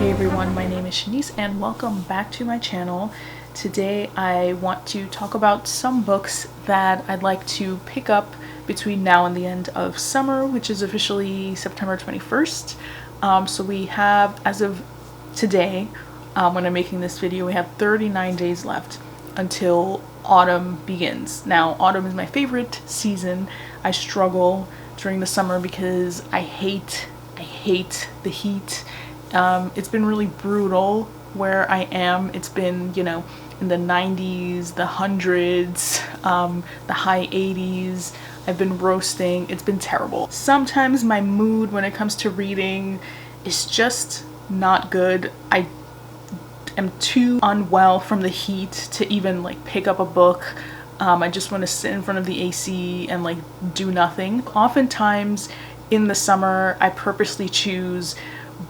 Hey everyone, my name is Shanice and welcome back to my channel. Today I want to talk about some books that I'd like to pick up between now and the end of summer, which is officially September 21st. So we have, as of today, when I'm making this video, we have 39 days left until autumn begins. Now, autumn is my favorite season. I struggle during the summer because I hate the heat. It's been really brutal where I am. It's been, you know, in the 90s, the hundreds, the high 80s. I've been roasting. It's been terrible. Sometimes my mood when it comes to reading is just not good. I am too unwell from the heat to even like pick up a book. I just want to sit in front of the AC and like do nothing. Oftentimes in the summer, I purposely choose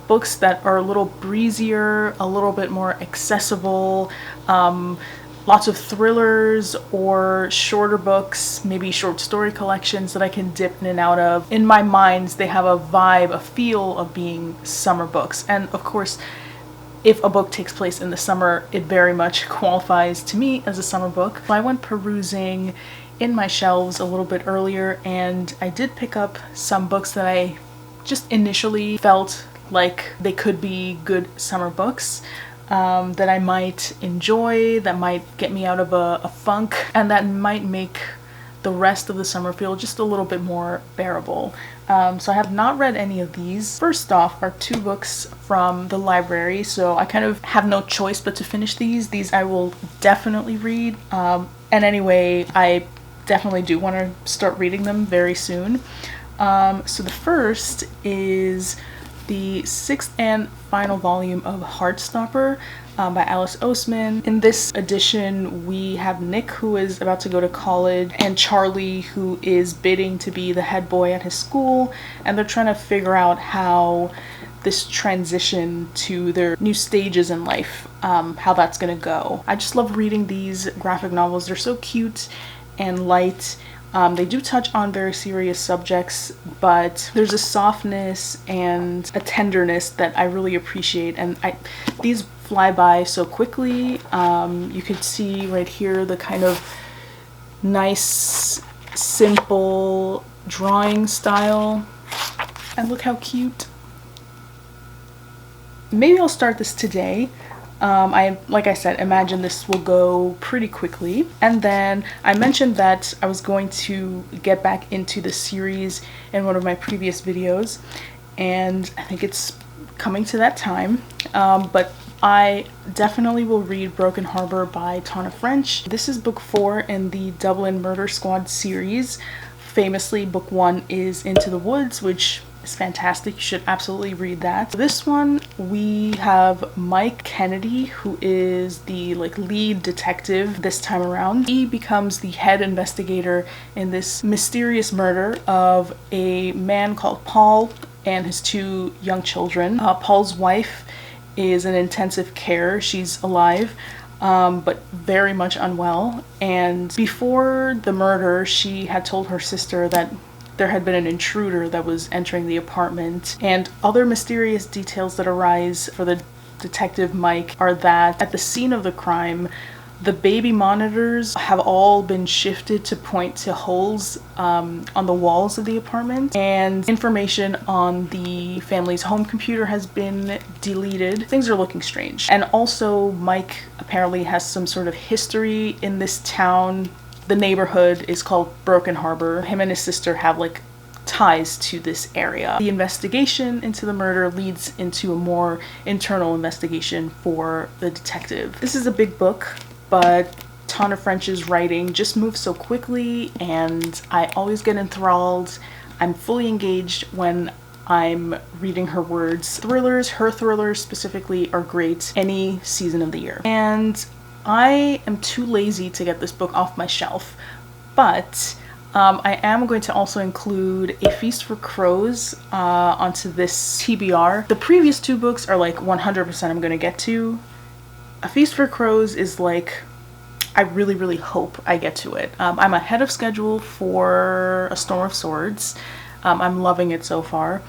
books that are a little breezier, a little bit more accessible, lots of thrillers or shorter books, maybe short story collections that I can dip in and out of. In my mind, they have a vibe, a feel of being summer books. And of course, if a book takes place in the summer, it very much qualifies to me as a summer book. So I went perusing in my shelves a little bit earlier, and I did pick up some books that I just initially felt like they could be good summer books that I might enjoy, that might get me out of a funk, and that might make the rest of the summer feel just a little bit more bearable. So I have not read any of these. First off are two books from the library, so I kind of have no choice but to finish these. These I will definitely read, and anyway, I definitely do want to start reading them very soon. So the first is the sixth and final volume of Heartstopper by Alice Oseman. In this edition, we have Nick, who is about to go to college, and Charlie, who is bidding to be the head boy at his school, and they're trying to figure out how this transition to their new stages in life, how that's gonna go. I just love reading these graphic novels. They're so cute and light. They do touch on very serious subjects, but there's a softness and a tenderness that I really appreciate, and these fly by so quickly. You could see right here the kind of nice, simple drawing style, and look how cute. Maybe I'll start this today. Like I said, imagine this will go pretty quickly. And then I mentioned that I was going to get back into the series in one of my previous videos, and I think it's coming to that time. But I definitely will read Broken Harbor by Tana French. This is book 4 in the Dublin Murder Squad series. Famously, book 1 is Into the Woods, which is fantastic. You should absolutely read that. This one, we have Mike Kennedy, who is the lead detective this time around. He becomes the head investigator in this mysterious murder of a man called Paul and his 2 young children. Paul's wife is in intensive care. She's alive, but very much unwell. And before the murder, she had told her sister that there had been an intruder that was entering the apartment. And other mysterious details that arise for the detective Mike are that at the scene of the crime, the baby monitors have all been shifted to point to holes on the walls of the apartment, and information on the family's home computer has been deleted. Things are looking strange. And also, Mike apparently has some sort of history in this town. The neighborhood is called Broken Harbor. Him and his sister have ties to this area. The investigation into the murder leads into a more internal investigation for the detective. This is a big book, but Tana French's writing just moves so quickly and I always get enthralled. I'm fully engaged when I'm reading her words. Her thrillers specifically, are great any season of the year. And I am too lazy to get this book off my shelf, but I am going to also include A Feast for Crows onto this TBR. The previous 2 books are 100% I'm going to get to. A Feast for Crows is I really hope I get to it. I'm ahead of schedule for A Storm of Swords. I'm loving it so far.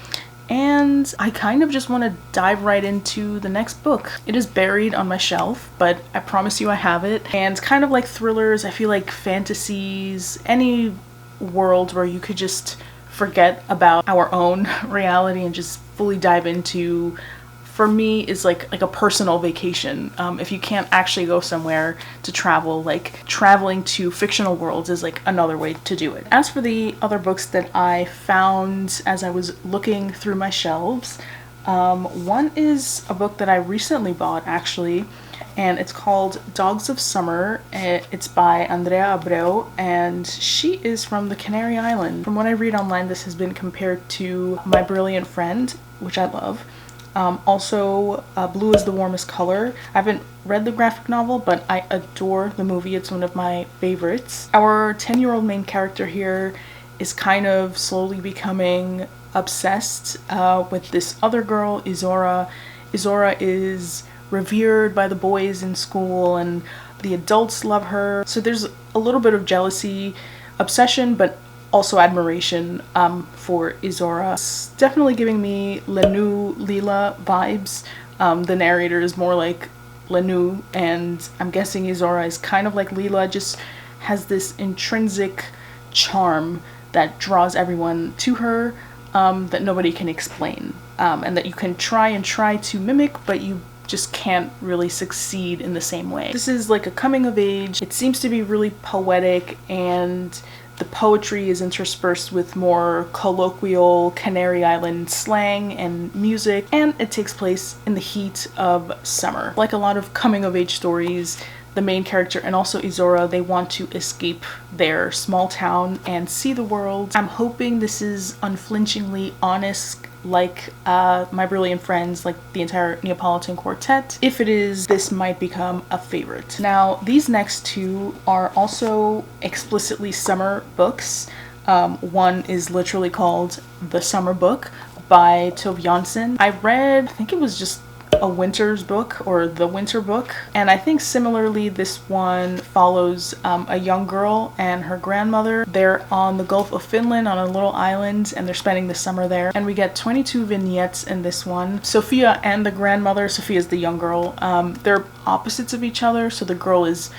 And I kind of just want to dive right into the next book. It is buried on my shelf, but I promise you I have it. And kind of like thrillers, I feel like fantasies, any world where you could just forget about our own reality and just fully dive into, for me, is like a personal vacation. If you can't actually go somewhere to travel, traveling to fictional worlds is another way to do it. As for the other books that I found as I was looking through my shelves, one is a book that I recently bought actually, and it's called Dogs of Summer. It's by Andrea Abreu, and she is from the Canary Island. From what I read online, this has been compared to My Brilliant Friend, which I love. Also, Blue is the Warmest Color. I haven't read the graphic novel, but I adore the movie. It's one of my favorites. Our 10-year-old main character here is kind of slowly becoming obsessed with this other girl, Izora. Izora is revered by the boys in school and the adults love her. So there's a little bit of jealousy, obsession, but also admiration for Izora. It's definitely giving me Lenu Lila vibes. The narrator is more like Lenu, and I'm guessing Izora is kind of like Lila, just has this intrinsic charm that draws everyone to her that nobody can explain, and that you can try to mimic, but you just can't really succeed in the same way. This is like a coming of age. It seems to be really poetic, and the poetry is interspersed with more colloquial Canary Island slang and music, and it takes place in the heat of summer. Like a lot of coming of age stories, the main character and also Izora, they want to escape their small town and see the world. I'm hoping this is unflinchingly honest, like My Brilliant Friends, like the entire Neapolitan Quartet. If it is, this might become a favorite. Now, these next 2 are also explicitly summer books. One is literally called The Summer Book by Tove Jansson. I read, I think it was just a winter's book or the winter book, and I think similarly this one follows a young girl and her grandmother. They're on the Gulf of Finland on a little island and they're spending the summer there, and we get 22 vignettes in this one. Sophia and the grandmother, Sophia's the young girl, they're opposites of each other. So the girl is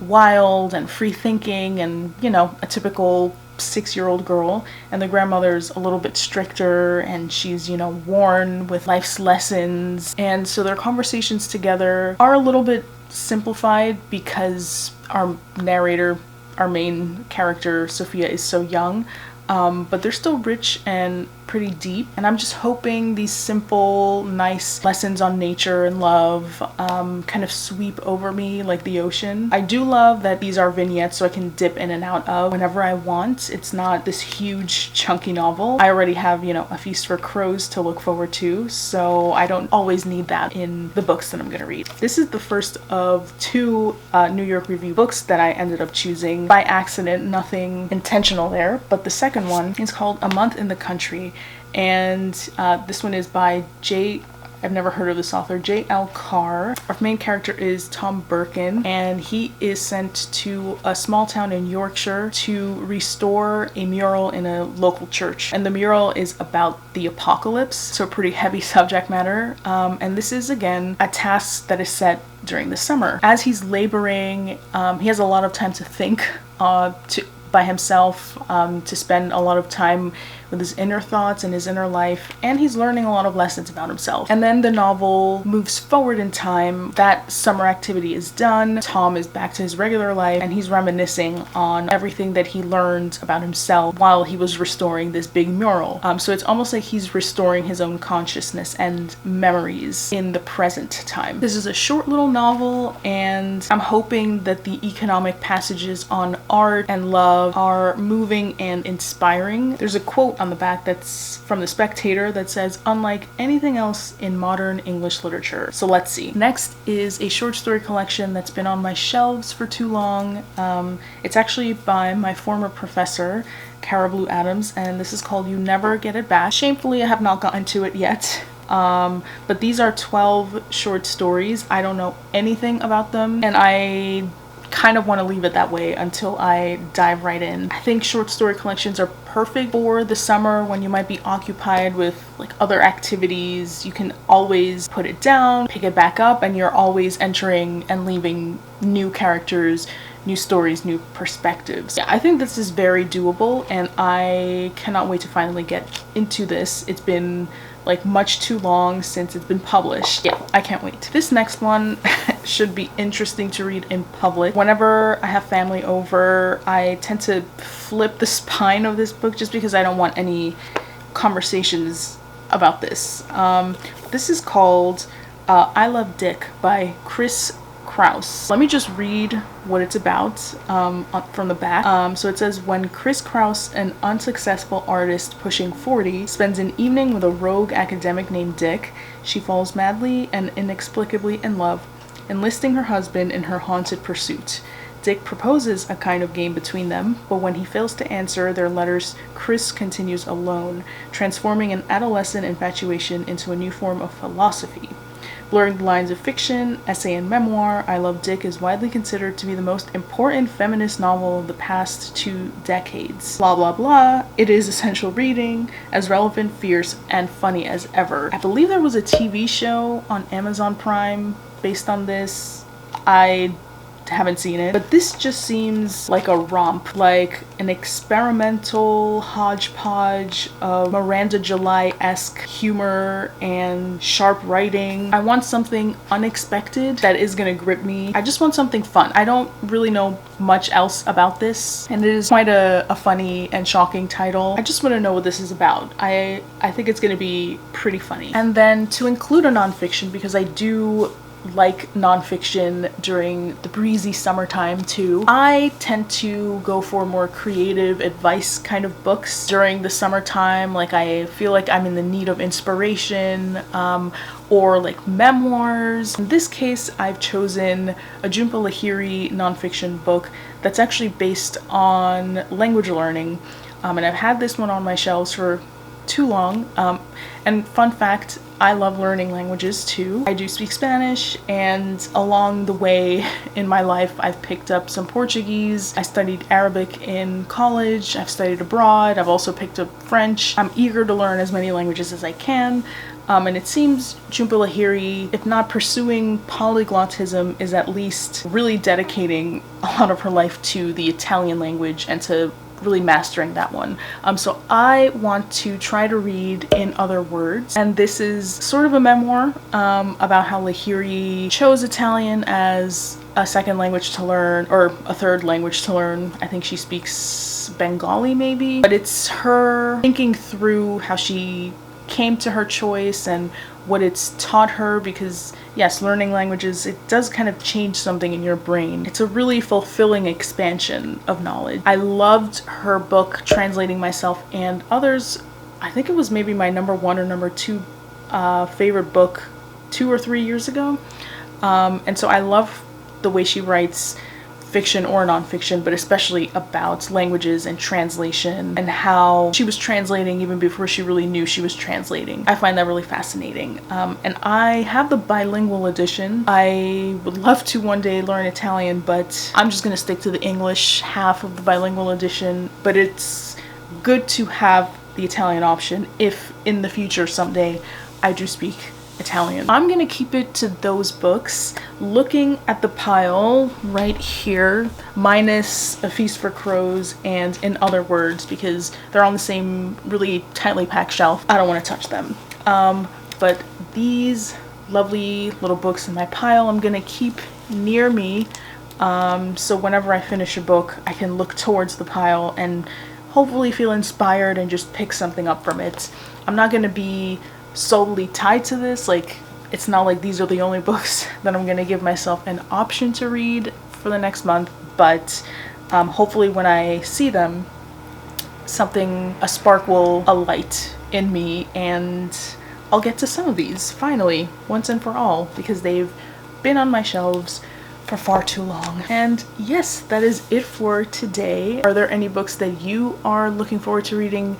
wild and free thinking and, you know, a typical 6-year-old girl, and the grandmother's a little bit stricter and she's, you know, worn with life's lessons. And so their conversations together are a little bit simplified because our narrator, our main character Sophia, is so young, but they're still rich and pretty deep, and I'm just hoping these simple, nice lessons on nature and love kind of sweep over me like the ocean. I do love that these are vignettes so I can dip in and out of whenever I want. It's not this huge chunky novel. I already have, you know, A Feast for Crows to look forward to, so I don't always need that in the books that I'm gonna read. This is the first of two New York Review books that I ended up choosing by accident, nothing intentional there, but the second one is called A Month in the Country, and this one is by I've never heard of this author, J.L. Carr. Our main character is Tom Birkin, and he is sent to a small town in Yorkshire to restore a mural in a local church. And the mural is about the apocalypse, so a pretty heavy subject matter. And this is, again, a task that is set during the summer. As he's laboring, he has a lot of time to think by himself, to spend a lot of time with his inner thoughts and his inner life, and he's learning a lot of lessons about himself. And then the novel moves forward in time. That summer activity is done. Tom is back to his regular life, and he's reminiscing on everything that he learned about himself while he was restoring this big mural. So it's almost like he's restoring his own consciousness and memories in the present time. This is a short little novel, and I'm hoping that the economic passages on art and love are moving and inspiring. There's a quote on the back that's from The Spectator that says, "Unlike anything else in modern English literature." So let's see. Next is a short story collection that's been on my shelves for too long. It's actually by my former professor, Cara Blue Adams, and this is called You Never Get It Back. Shamefully, I have not gotten to it yet. But these are 12 short stories. I don't know anything about them, and I kind of want to leave it that way until I dive right in. I think short story collections are perfect for the summer when you might be occupied with like other activities. You can always put it down, pick it back up, and you're always entering and leaving new characters, new stories, new perspectives. Yeah, I think this is very doable, and I cannot wait to finally get into this. It's been like much too long since it's been published. Yeah, I can't wait. This next one should be interesting to read in public. Whenever I have family over, I tend to flip the spine of this book just because I don't want any conversations about this. This is called I Love Dick by Chris Kraus. Let me just read what it's about from the back. So it says, when Chris Kraus, an unsuccessful artist pushing 40, spends an evening with a rogue academic named Dick, she falls madly and inexplicably in love, enlisting her husband in her haunted pursuit. Dick proposes a kind of game between them, but when he fails to answer their letters, Chris continues alone, transforming an adolescent infatuation into a new form of philosophy. Blurring the lines of fiction, essay, and memoir, I Love Dick is widely considered to be the most important feminist novel of the past 2 decades. Blah blah blah, it is essential reading, as relevant, fierce, and funny as ever. I believe there was a TV show on Amazon Prime based on this. I haven't seen it, but this just seems like a romp, like an experimental hodgepodge of Miranda July-esque humor and sharp writing. I want something unexpected that is gonna grip me. I just want something fun. I don't really know much else about this, and it is quite a funny and shocking title. I just want to know what this is about. I think it's gonna be pretty funny. And then to include a nonfiction, because I do like nonfiction during the breezy summertime too. I tend to go for more creative advice kind of books during the summertime. Like I feel like I'm in the need of inspiration, or like memoirs. In this case, I've chosen a Jhumpa Lahiri nonfiction book that's actually based on language learning. And I've had this one on my shelves for too long. And fun fact, I love learning languages too. I do speak Spanish, and along the way in my life I've picked up some Portuguese. I studied Arabic in college. I've studied abroad. I've also picked up French. I'm eager to learn as many languages as I can. And it seems Jhumpa Lahiri, if not pursuing polyglottism, is at least really dedicating a lot of her life to the Italian language and to really mastering that one. So I want to try to read In Other Words, and this is sort of a memoir about how Lahiri chose Italian as a second language to learn, or a third language to learn. I think she speaks Bengali maybe, but it's her thinking through how she came to her choice and what it's taught her, because yes, learning languages, it does kind of change something in your brain. It's a really fulfilling expansion of knowledge. I loved her book, Translating Myself and Others. I think it was maybe my number 1 or number 2 favorite book 2 or 3 years ago. And so I love the way she writes fiction or nonfiction, but especially about languages and translation, and how she was translating even before she really knew she was translating. I find that really fascinating. And I have the bilingual edition. I would love to one day learn Italian, but I'm just gonna stick to the English half of the bilingual edition. But it's good to have the Italian option if in the future someday I do speak Italian. I'm gonna keep it to those books. Looking at the pile right here, minus A Feast for Crows and In Other Words, because they're on the same really tightly packed shelf, I don't want to touch them. But these lovely little books in my pile I'm gonna keep near me, so whenever I finish a book I can look towards the pile and hopefully feel inspired and just pick something up from it. I'm not gonna be solely tied to this, like it's not like these are the only books that I'm gonna give myself an option to read for the next month, but hopefully when I see them, a spark will alight in me and I'll get to some of these finally, once and for all, because they've been on my shelves for far too long. And yes, that is it for today. Are there any books that you are looking forward to reading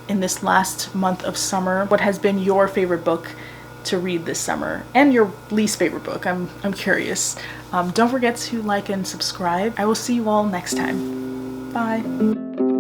in this last month of summer? What has been your favorite book to read this summer, and your least favorite book? I'm curious. Don't forget to like and subscribe. I will see you all next time. Bye.